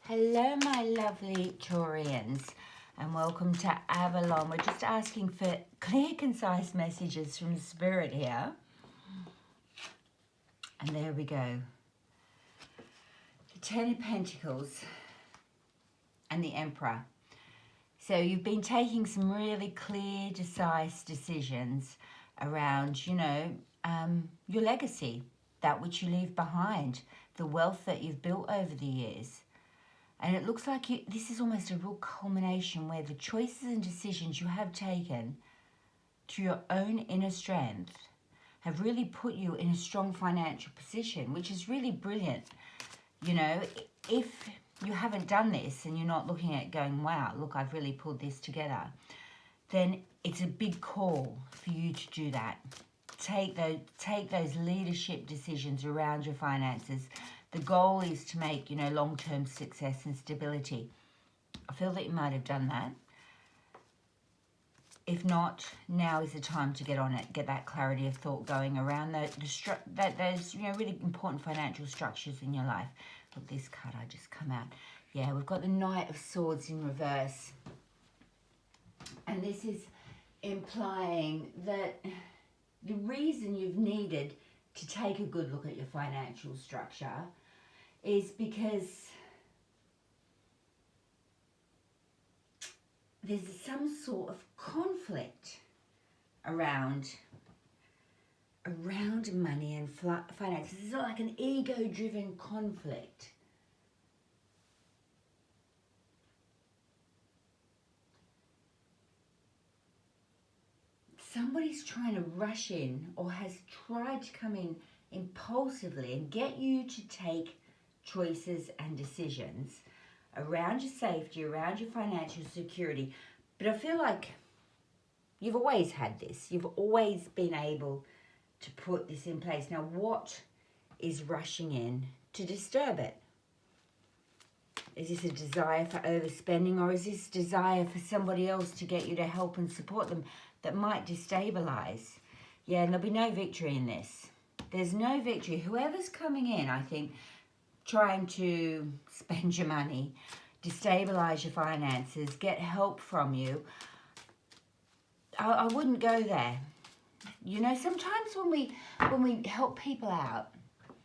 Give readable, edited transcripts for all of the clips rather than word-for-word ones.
Hello, my lovely Taurians, and welcome to Avalon. We're just asking for clear, concise messages from Spirit here. And there we go. The Ten of Pentacles and the Emperor. So you've been taking some really clear, concise decisions around, your legacy, that which you leave behind, the wealth that you've built over the years. And it looks like this is almost a real culmination where the choices and decisions you have taken through your own inner strength have really put you in a strong financial position, which is really brilliant. You know, if you haven't done this and you're not looking at it going, wow, look, I've really pulled this together, then it's a big call for you to do that. Take those leadership decisions around your finances. The goal is to make, long-term success and stability. I feel that you might have done that. If not, now is the time to get on it, get that clarity of thought going around those really important financial structures in your life. Look, this card I just come out. Yeah, we've got the Knight of Swords in reverse. And this is implying that the reason you've needed to take a good look at your financial structure is because there's some sort of conflict around money and finances. It's not like an ego-driven conflict. Somebody's trying to rush in or has tried to come in impulsively and get you to take choices and decisions around your safety, around your financial security. But I feel like you've always had this. You've always been able to put this in place. Now, what is rushing in to disturb it? Is this a desire for overspending, or is this desire for somebody else to get you to help and support them that might destabilize? Yeah, and there'll be no victory in this. There's no victory. Whoever's coming in, I think, trying to spend your money, destabilize your finances, get help from you, I wouldn't go there. You know, sometimes when we help people out,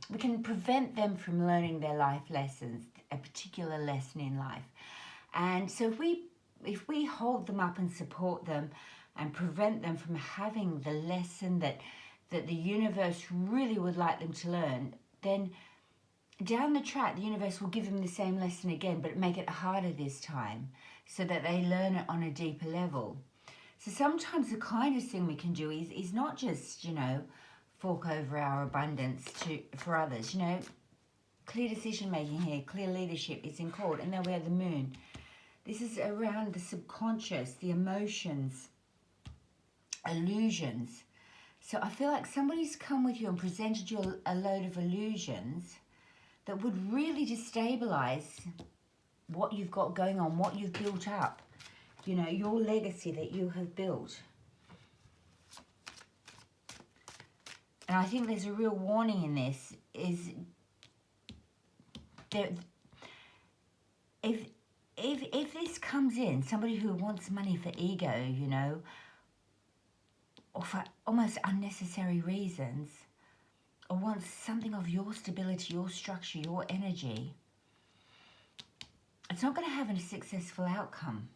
we can prevent them from learning their life lessons, a particular lesson in life. And so if we hold them up and support them and prevent them from having the lesson that the universe really would like them to learn, then down the track, the universe will give them the same lesson again, but make it harder this time so that they learn it on a deeper level. So sometimes the kindest thing we can do is not just, fork over our abundance for others. Clear decision making here, clear leadership is in court, and then we have the moon. This is around the subconscious, the emotions, illusions. So I feel like somebody's come with you and presented you a load of illusions that would really destabilize what you've got going on, what you've built up, your legacy that you have built. And I think there's a real warning in this, is that if this comes in, somebody who wants money for ego, or for almost unnecessary reasons, or wants something of your stability, your structure, your energy, it's not going to have a successful outcome.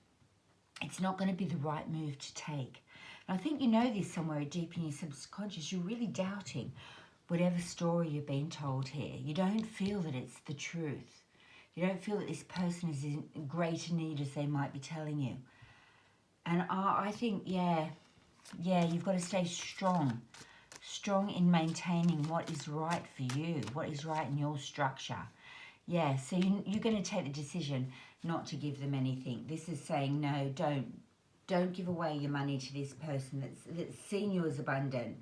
It's not going to be the right move to take. And I think you know this somewhere deep in your subconscious. You're really doubting whatever story you're being told here. You don't feel that it's the truth. You don't feel that this person is in greater need as they might be telling you. And I think, yeah, you've got to stay strong in maintaining what is right for you, what is right in your structure. Yeah, so you're going to take the decision not to give them anything. This is saying, no, don't give away your money to this person that's seen you as abundant.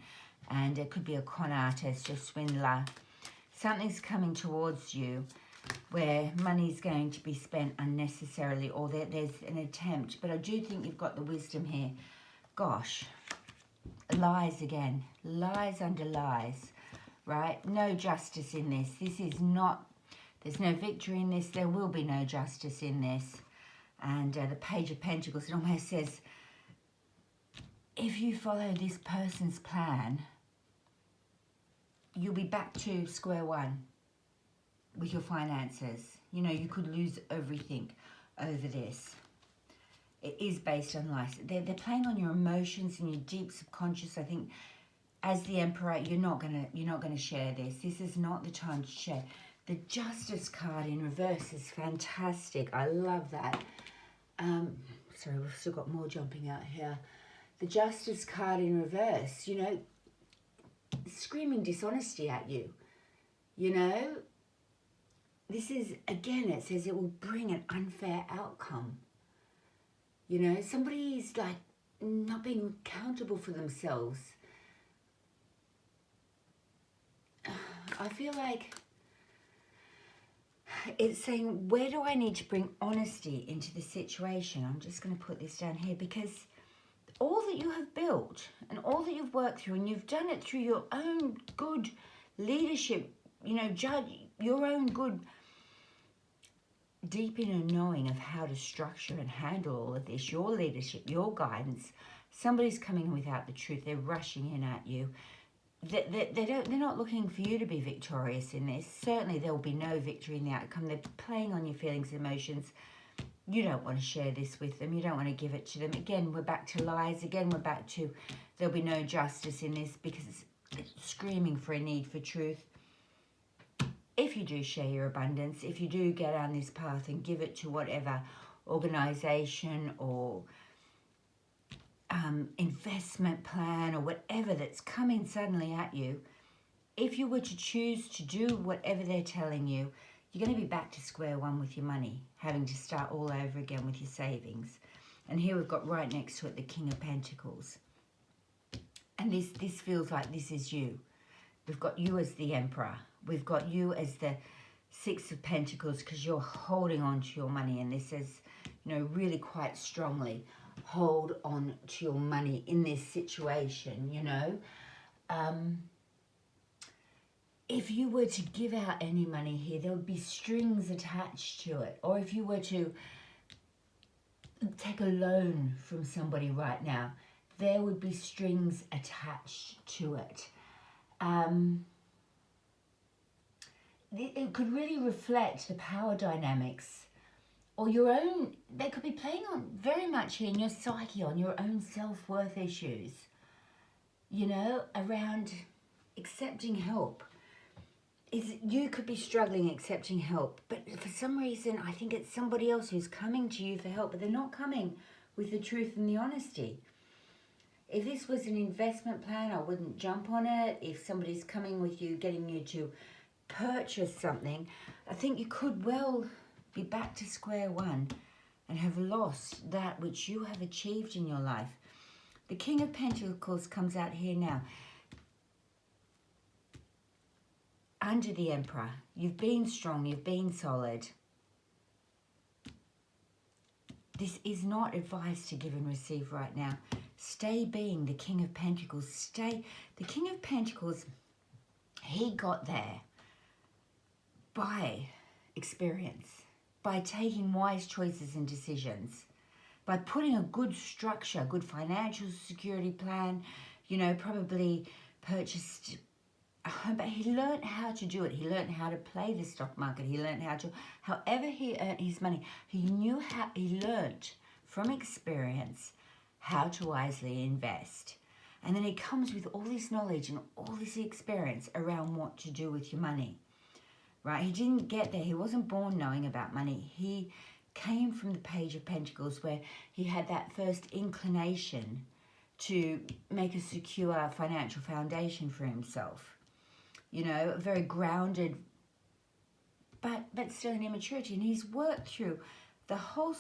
And it could be a con artist, a swindler. Something's coming towards you where money's going to be spent unnecessarily, or there's an attempt. But I do think you've got the wisdom here. Gosh, lies again, lies under lies, right? No justice in this. This is not There's no victory in this. There will be no justice in this. And the Page of Pentacles, it almost says, if you follow this person's plan, you'll be back to square one with your finances. You know, you could lose everything over this. It is based on life. They're playing on your emotions and your deep subconscious. I think as the Emperor, you're not gonna share this. This is not the time to share. The Justice card in reverse is fantastic. I love that. Sorry, we've still got more jumping out here. The Justice card in reverse, you know, screaming dishonesty at you. You know, this is, again, it says it will bring an unfair outcome. You know, somebody's like not being accountable for themselves. I feel like it's saying, where do I need to bring honesty into the situation? I'm just going to put this down here, because all that you have built and all that you've worked through, and you've done it through your own good leadership, you know, judge your own good deep inner knowing of how to structure and handle all of this, your leadership, your guidance. Somebody's coming without the truth. They're rushing in at you. They're not looking for you to be victorious in this. Certainly there will be no victory in the outcome. They're playing on your feelings and emotions. You don't want to share this with them. You don't want to give it to them. Again, we're back to lies. Again, we're back to there'll be no justice in this, because it's screaming for a need for truth. If you do share your abundance, if you do get on this path and give it to whatever organization or investment plan or whatever that's coming suddenly at you, if you were to choose to do whatever they're telling you, you're going to be back to square one with your money, having to start all over again with your savings. And here we've got right next to it the King of Pentacles. And this feels like this is you. We've got you as the Emperor. We've got you as the Six of Pentacles, because you're holding on to your money. And this says, you know, really quite strongly, hold on to your money in this situation, you know. If you were to give out any money here, there would be strings attached to it. Or if you were to take a loan from somebody right now, there would be strings attached to it. It could really reflect the power dynamics or your own. They could be playing on very much here in your psyche, on your own self-worth issues, you know, around accepting help. You could be struggling accepting help, but for some reason I think it's somebody else who's coming to you for help, but they're not coming with the truth and the honesty. If this was an investment plan, I wouldn't jump on it. If somebody's coming with you, getting you to purchase something, I think you could well be back to square one and have lost that which you have achieved in your life. The King of Pentacles comes out here now. Under the Emperor, you've been strong, you've been solid. This is not advice to give and receive right now. Stay being the King of Pentacles. Stay. The King of Pentacles, he got there by experience, by taking wise choices and decisions, by putting a good structure, good financial security plan, you know, probably purchased a home, but he learned how to do it. He learned how to play the stock market. He learned how to, however he earned his money, he knew how, he learned from experience how to wisely invest. And then he comes with all this knowledge and all this experience around what to do with your money. Right, he didn't get there. He wasn't born knowing about money. He came from the Page of Pentacles, where he had that first inclination to make a secure financial foundation for himself. You know, very grounded, but still in immaturity. And he's worked through the whole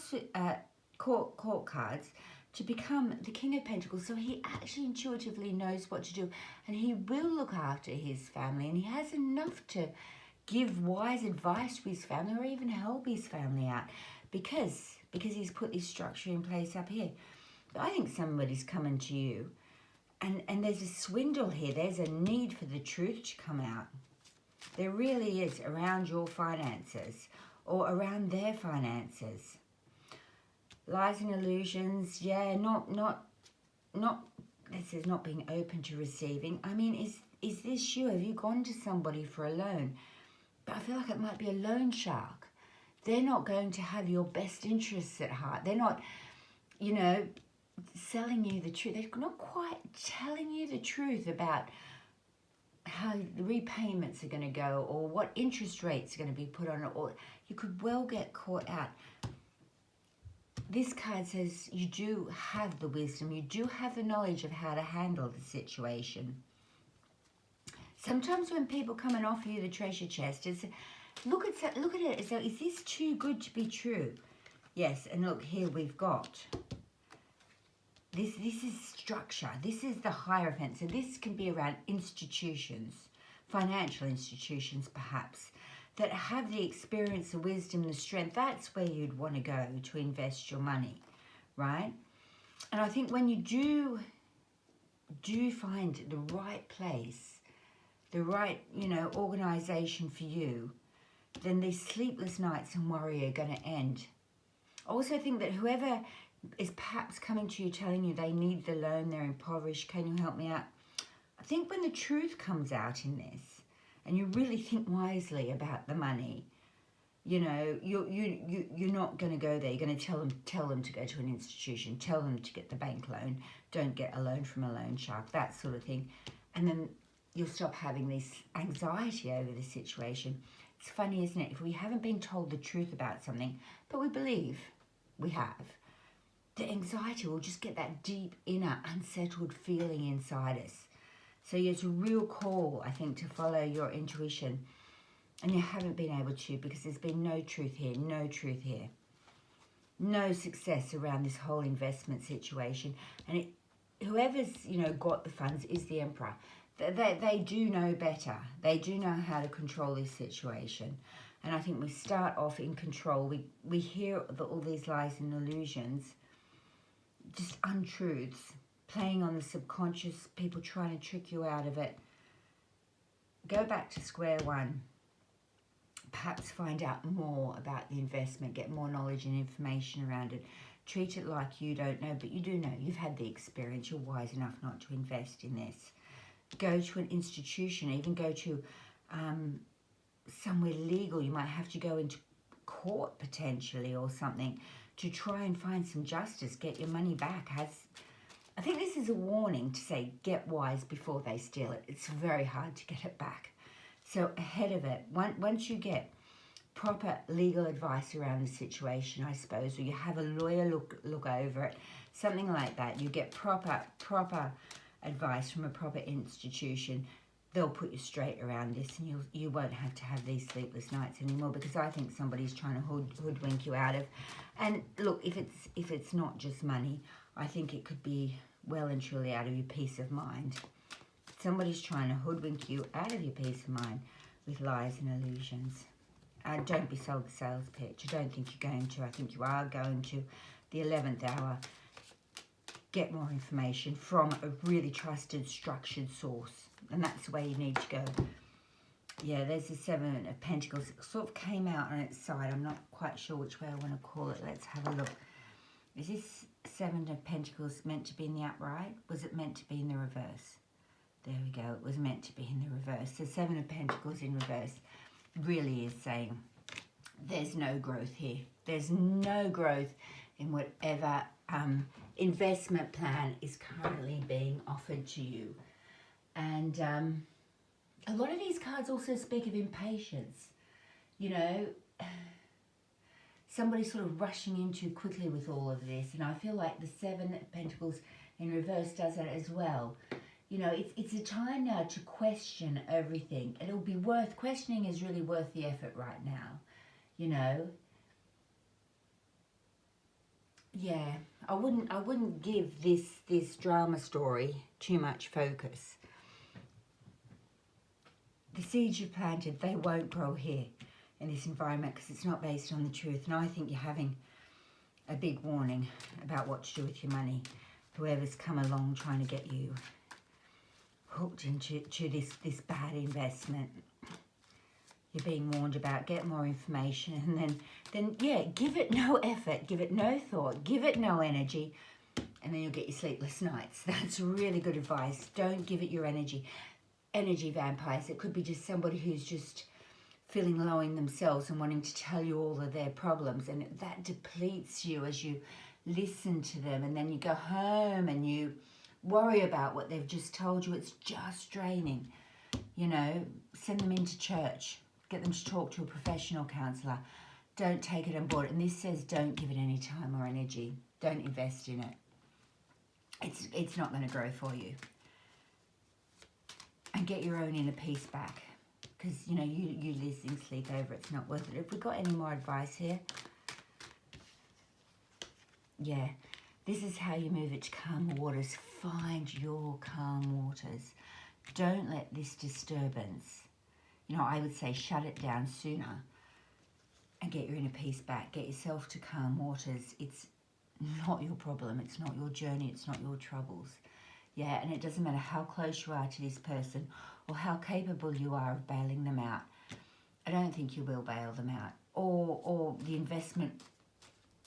court cards to become the King of Pentacles. So he actually intuitively knows what to do, and he will look after his family, and he has enough to give wise advice to his family or even help his family out, because he's put this structure in place up here. But I think somebody's coming to you, and there's a swindle here. There's a need for the truth to come out. There really is, around your finances or around their finances. Lies and illusions, yeah, not this is not being open to receiving. I mean, is this you? Have you gone to somebody for a loan? But I feel like it might be a loan shark. They're not going to have your best interests at heart. They're not, you know, selling you the truth. They're not quite telling you the truth about how the repayments are going to go or what interest rates are going to be put on it, or you could well get caught out. This card says you do have the wisdom, you do have the knowledge of how to handle the situation. Sometimes when people come and offer you the treasure chest, it's look at it as though, is this too good to be true? Yes, and look, here we've got this is structure. This is the Hierophant. So this can be around institutions, financial institutions perhaps, that have the experience, the wisdom, the strength. That's where you'd want to go to invest your money, right? And I think when you do find the right place, the right, you know, organization for you, then these sleepless nights and worry are going to end. I also think that whoever is perhaps coming to you telling you they need the loan, they're impoverished, can you help me out? I think when the truth comes out in this and you really think wisely about the money, you know, you're not going to go there. You're going to tell them to go to an institution, tell them to get the bank loan, don't get a loan from a loan shark, that sort of thing. And then you'll stop having this anxiety over the situation. It's funny, isn't it? If we haven't been told the truth about something, but we believe we have, the anxiety will just get that deep inner unsettled feeling inside us. So it's a real call, I think, to follow your intuition. And you haven't been able to because there's been no truth here, no truth here. No success around this whole investment situation. And whoever's, you know, got the funds is the Emperor. They do know better. They do know how to control this situation. And I think we start off in control. We hear all these lies and illusions, just untruths, playing on the subconscious, people trying to trick you out of it. Go back to square one. Perhaps find out more about the investment, get more knowledge and information around it. Treat it like you don't know, but you do know. You've had the experience. You're wise enough not to invest in this. Go to an institution, even go to somewhere legal. You might have to go into court potentially or something to try and find some justice, get your money back. I think this is a warning to say, get wise before they steal it. It's very hard to get it back. So ahead of it, once you get proper legal advice around the situation, I suppose, or you have a lawyer look over it, something like that, you get proper advice from a proper institution, they'll put you straight around this, and you won't have to have these sleepless nights anymore, because I think somebody's trying to hoodwink you out of. And look, if it's not just money, I think it could be well and truly out of your peace of mind. Somebody's trying to hoodwink you out of your peace of mind with lies and illusions. Don't be sold the sales pitch. I don't think you're going to. I think you are going to. The 11th hour. Get more information from a really trusted, structured source. And that's the way you need to go. Yeah, there's the 7 of Pentacles. It sort of came out on its side. I'm not quite sure which way I want to call it. Let's have a look. Is this 7 of Pentacles meant to be in the upright? Was it meant to be in the reverse? There we go. It was meant to be in the reverse. The 7 of Pentacles in reverse really is saying there's no growth here. There's no growth in whatever investment plan is currently being offered to you. And a lot of these cards also speak of impatience. You know, somebody sort of rushing in too quickly with all of this. And I feel like the 7 of Pentacles in reverse does that as well. You know, it's a time now to question everything. It'll be worth, questioning is really worth the effort right now. You know. Yeah, I wouldn't give this drama story too much focus. The seeds you've planted, they won't grow here in this environment because it's not based on the truth. And I think you're having a big warning about what to do with your money. Whoever's come along trying to get you hooked into this bad investment. you're being warned about. Get more information, and then yeah, give it no effort, give it no thought, give it no energy, and then you'll get your sleepless nights. That's really good advice. Don't give it your energy. Energy vampires, it could be just somebody who's just feeling low in themselves and wanting to tell you all of their problems, and that depletes you as you listen to them, and then you go home and you worry about what they've just told you. It's just draining. You know, send them into church, get them to talk to a professional counsellor. Don't take it on board. And this says don't give it any time or energy. Don't invest in it. It's not going to grow for you. And get your own inner peace back, because you know you losing sleep over it's not worth it. Have we got any more advice here? Yeah, this is how you move it to calm waters. Find your calm waters. Don't let this disturbance, you know, I would say shut it down sooner and get your inner peace back. Get yourself to calm waters. It's not your problem. It's not your journey. It's not your troubles. Yeah, and it doesn't matter how close you are to this person or how capable you are of bailing them out. I don't think you will bail them out. Or the investment,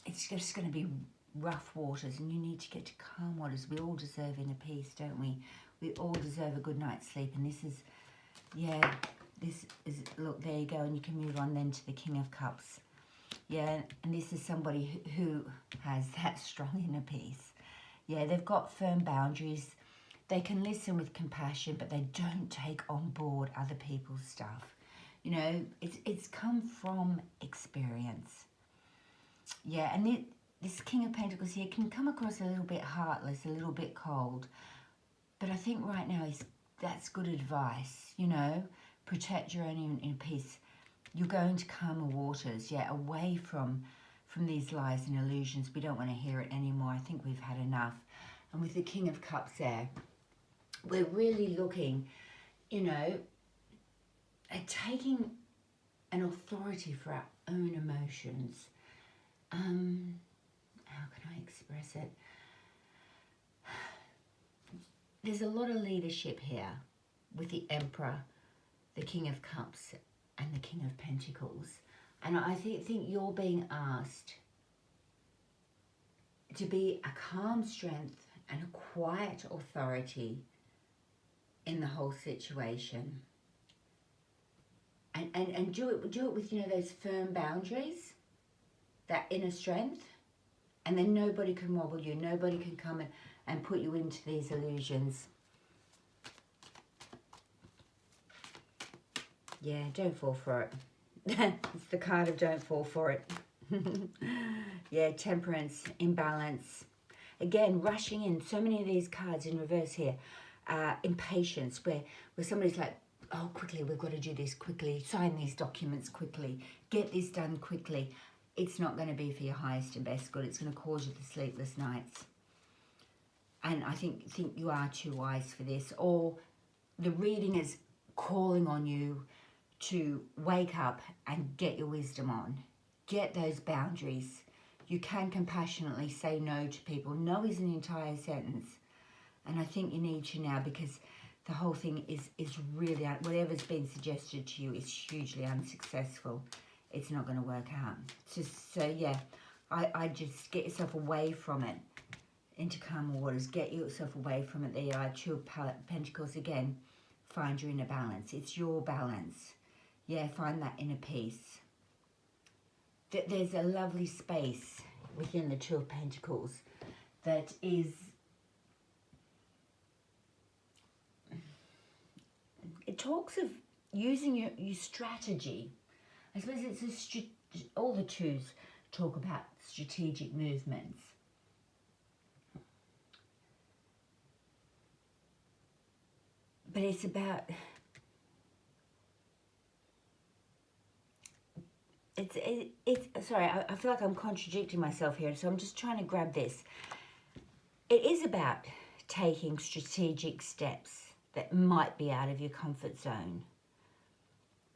it's just going to be rough waters, and you need to get to calm waters. We all deserve inner peace, don't we? We all deserve a good night's sleep. And this is, yeah, this is, look, there you go. And you can move on then to the King of Cups. Yeah, and this is somebody who has that strong inner peace. Yeah, they've got firm boundaries. They can listen with compassion, but they don't take on board other people's stuff. You know, it's come from experience. Yeah, and this King of Pentacles here can come across a little bit heartless, a little bit cold. But I think right now that's good advice, you know. Protect your own inner peace. You're going to calmer waters, yeah, away from these lies and illusions. We don't want to hear it anymore. I think we've had enough. And with the King of Cups there, we're really looking, you know, at taking an authority for our own emotions. How can I express it? There's a lot of leadership here with the Emperor, the King of Cups, and the King of Pentacles. And I think you're being asked to be a calm strength and a quiet authority in the whole situation. And do it with, you know, those firm boundaries, that inner strength, and then nobody can wobble you, nobody can come and put you into these illusions. Yeah, don't fall for it. It's the card of don't fall for it. Yeah, temperance, imbalance. Again, rushing in. So many of these cards in reverse here. Impatience, where somebody's like, oh, quickly, we've got to do this quickly. Sign these documents quickly. Get this done quickly. It's not going to be for your highest and best good. It's going to cause you the sleepless nights. And I think you are too wise for this. Or the reading is calling on you to wake up and get your wisdom on. Get those boundaries. You can compassionately say no to people. No is an entire sentence. And I think you need to now, because the whole thing is really, whatever's been suggested to you is hugely unsuccessful. It's not going to work out. So yeah, I just get yourself away from it into calmer waters. Get yourself away from it. There you are, Two of Pentacles again. Find your inner balance. It's your balance. Yeah, find that inner peace. There's a lovely space within the Two of Pentacles that is, it talks of using your strategy. I suppose it's all the twos talk about strategic movements. But it's about, sorry, I feel like I'm contradicting myself here, so I'm just trying to grab this. It is about taking strategic steps that might be out of your comfort zone.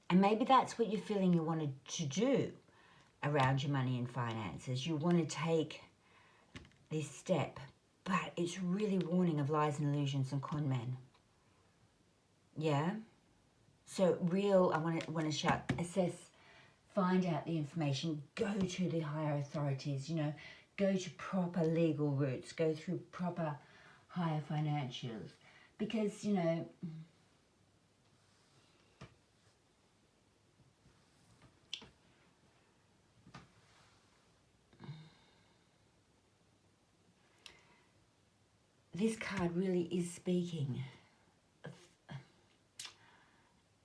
And maybe that's what you're feeling you wanted to do around your money and finances. You want to take this step, but it's really warning of lies and illusions and con men. Yeah? So I want to shout, assess, find out the information, go to the higher authorities, you know, go to proper legal routes, go through proper higher financials. Because, you know, this card really is speaking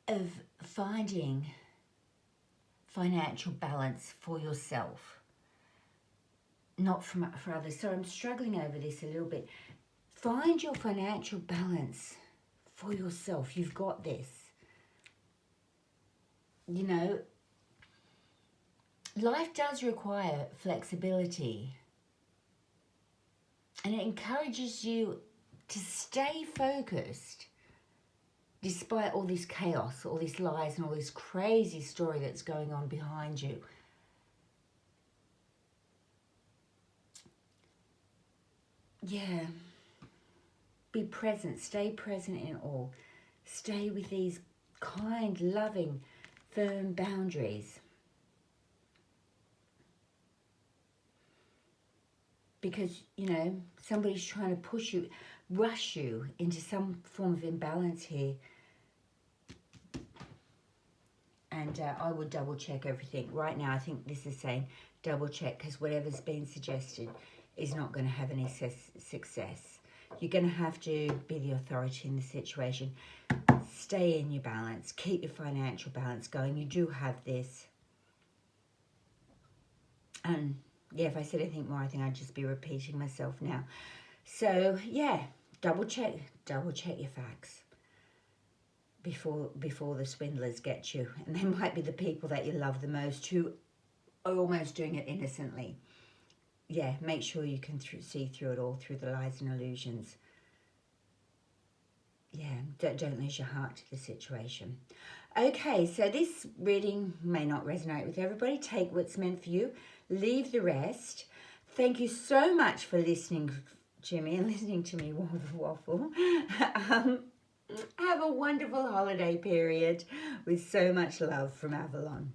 of finding financial balance for yourself, not for others. So I'm struggling over this a little bit. Find your financial balance for yourself. You've got this. You know, life does require flexibility, and it encourages you to stay focused despite all this chaos, all these lies and all this crazy story that's going on behind you. Yeah. Be present. Stay present in all. Stay with these kind, loving, firm boundaries. Because, you know, somebody's trying to push you, rush you into some form of imbalance here. And I would double check everything. Right now, I think this is saying double check, because whatever's been suggested is not going to have any success. You're going to have to be the authority in the situation. Stay in your balance. Keep your financial balance going. You do have this. And yeah, if I said anything more, I think I'd just be repeating myself now. So yeah, double check your facts before the swindlers get you. And they might be the people that you love the most who are almost doing it innocently. Yeah, make sure you can see through it all, through the lies and illusions. Yeah, don't lose your heart to the situation. Okay, so this reading may not resonate with everybody. Take what's meant for you. Leave the rest. Thank you so much for listening to me and listening to me waffle. Have a wonderful holiday period with so much love from Avalon.